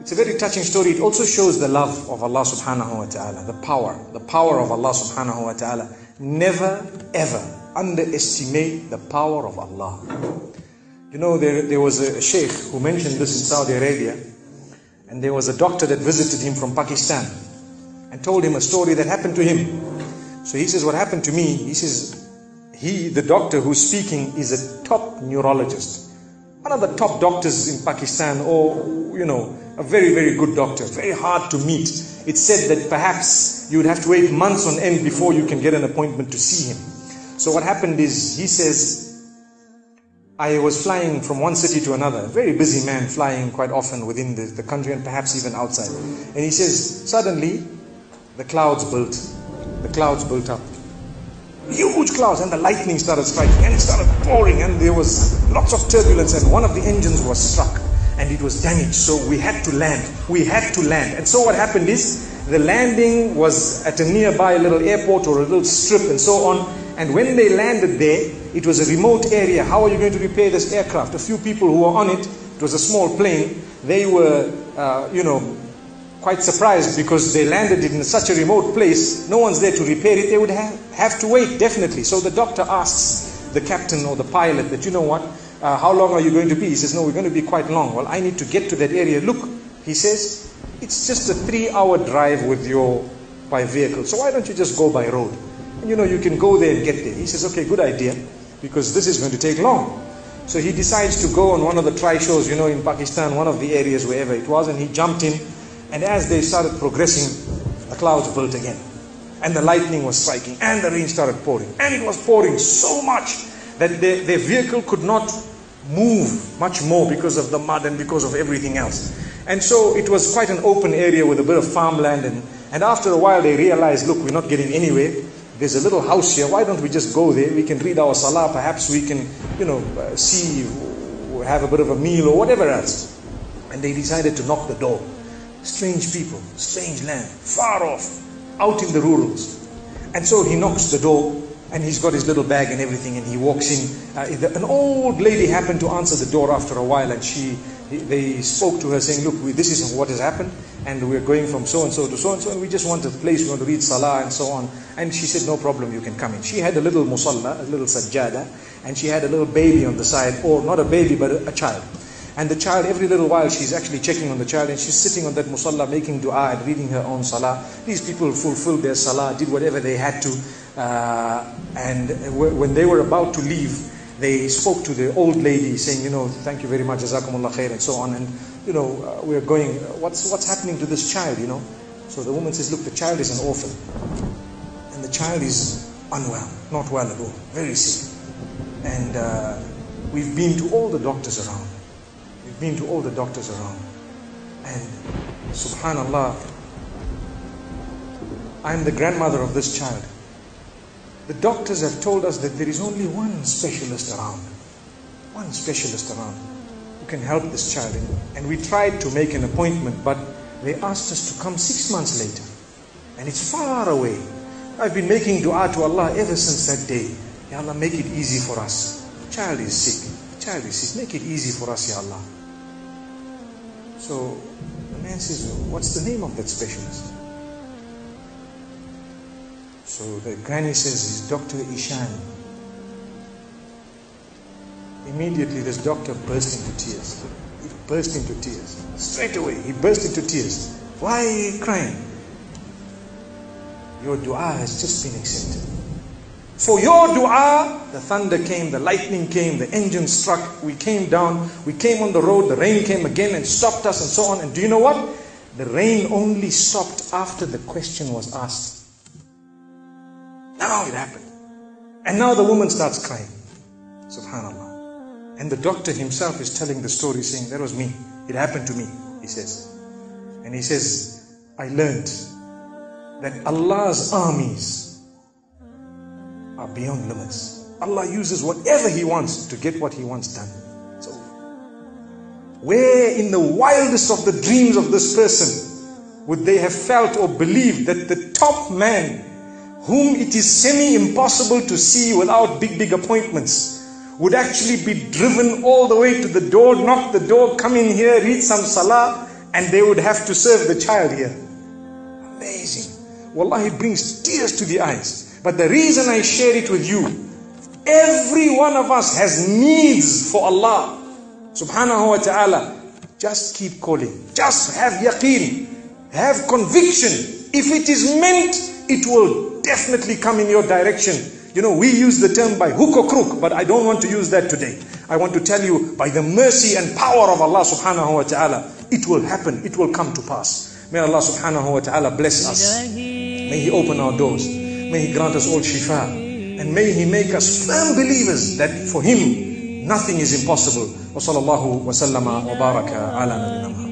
It's a very touching story. It also shows the love of Allah subhanahu wa ta'ala, the power of Allah subhanahu wa ta'ala. Never ever underestimate the power of Allah. You know, there was a sheikh who mentioned this in Saudi Arabia, and there was a doctor that visited him from Pakistan and told him a story that happened to him. So he says, what happened to me? He says, the doctor who's speaking is a top neurologist, one of the top doctors in Pakistan, or, you know, a very, very good doctor, very hard to meet. It's said that perhaps you would have to wait months on end before you can get an appointment to see him. So what happened is, he says, I was flying from one city to another, a very busy man, flying quite often within the country and perhaps even outside. And he says, suddenly the clouds built up. Huge clouds, and the lightning started striking, and it started pouring, and there was lots of turbulence, and one of the engines was struck and it was damaged. So we had to land. And so what happened is, the landing was at a nearby little airport or a little strip and so on. And when they landed there, it was a remote area. How are you going to repair this aircraft? A few people who were on it, it was a small plane, they were, quite surprised because they landed it in such a remote place. No one's there to repair it. They would have to wait, definitely. So the doctor asks the captain or the pilot that, you know what, how long are you going to be? He says, no, we're going to be quite long. Well, I need to get to that area. Look, he says, it's just a 3-hour drive by vehicle. So why don't you just go by road? And you can go there and get there. He says, okay, good idea, because this is going to take long. So he decides to go on one of the try-shows, in Pakistan, one of the areas, wherever it was, and he jumped in. And as they started progressing, the clouds built again. And the lightning was striking, and the rain started pouring. And it was pouring so much that their vehicle could not move much more because of the mud and because of everything else. And so it was quite an open area with a bit of farmland. And after a while they realized, look, we're not getting anywhere. There's a little house here. Why don't we just go there? We can read our salah. Perhaps we can, see, have a bit of a meal or whatever else. And they decided to knock the door. Strange people, strange land, far off, out in the rurals. And so he knocks the door, and he's got his little bag and everything, and he walks in. An old lady happened to answer the door after a while, and they spoke to her saying, look, this is what has happened, and we're going from so-and-so to so-and-so, and we just want a place, we want to read salah and so on. And she said, no problem, you can come in. She had a little musalla, a little sajjada, and she had a little baby on the side, or not a baby, but a child. And the child, every little while, she's actually checking on the child, and she's sitting on that musalla, making dua and reading her own salah. These people fulfilled their salah, did whatever they had to. And when they were about to leave, they spoke to the old lady saying, thank you very much, jazakumullah khair, and so on. And, we're going, what's happening to this child, So the woman says, look, the child is an orphan. And the child is unwell, not well at all, very sick. And we've been to all the doctors around. And subhanallah, I'm the grandmother of this child. The doctors have told us that there is only one specialist around who can help this child. And we tried to make an appointment, but they asked us to come 6 months later. And it's far away. I've been making dua to Allah ever since that day. Ya Allah, make it easy for us. The child is sick. Make it easy for us, Ya Allah. So the man says, what's the name of that specialist? So the granny says, he's Dr. Ishan. Immediately this doctor burst into tears. He burst into tears. Straight away, he burst into tears. Why are you crying? Your dua has just been accepted. For your dua, the thunder came, the lightning came, the engine struck, we came down, we came on the road, the rain came again and stopped us and so on. And do you know what? The rain only stopped after the question was asked. Now it happened. And now the woman starts crying. Subhanallah. And the doctor himself is telling the story, saying, that was me. It happened to me, he says. And he says, I learned that Allah's armies are beyond limits. Allah uses whatever He wants to get what He wants done. So, where in the wildest of the dreams of this person would they have felt or believed that the top man, whom it is semi-impossible to see without big appointments, would actually be driven all the way to the door, knock the door, come in here, read some salah, and they would have to serve the child here. Amazing. Wallahi, it brings tears to the eyes. But the reason I share it with you, every one of us has needs for Allah subhanahu wa ta'ala. Just keep calling. Just have yaqeen. Have conviction. If it is meant, it will definitely come in your direction. You know, we use the term by hook or crook, but I don't want to use that today. I want to tell you, by the mercy and power of Allah subhanahu wa ta'ala, it will happen. It will come to pass. May Allah subhanahu wa ta'ala bless us. May He open our doors. May He grant us all shifa. And may He make us firm believers that for Him, nothing is impossible. Wa sallallahu wa sallama wa baraka ala nabina Muhammad.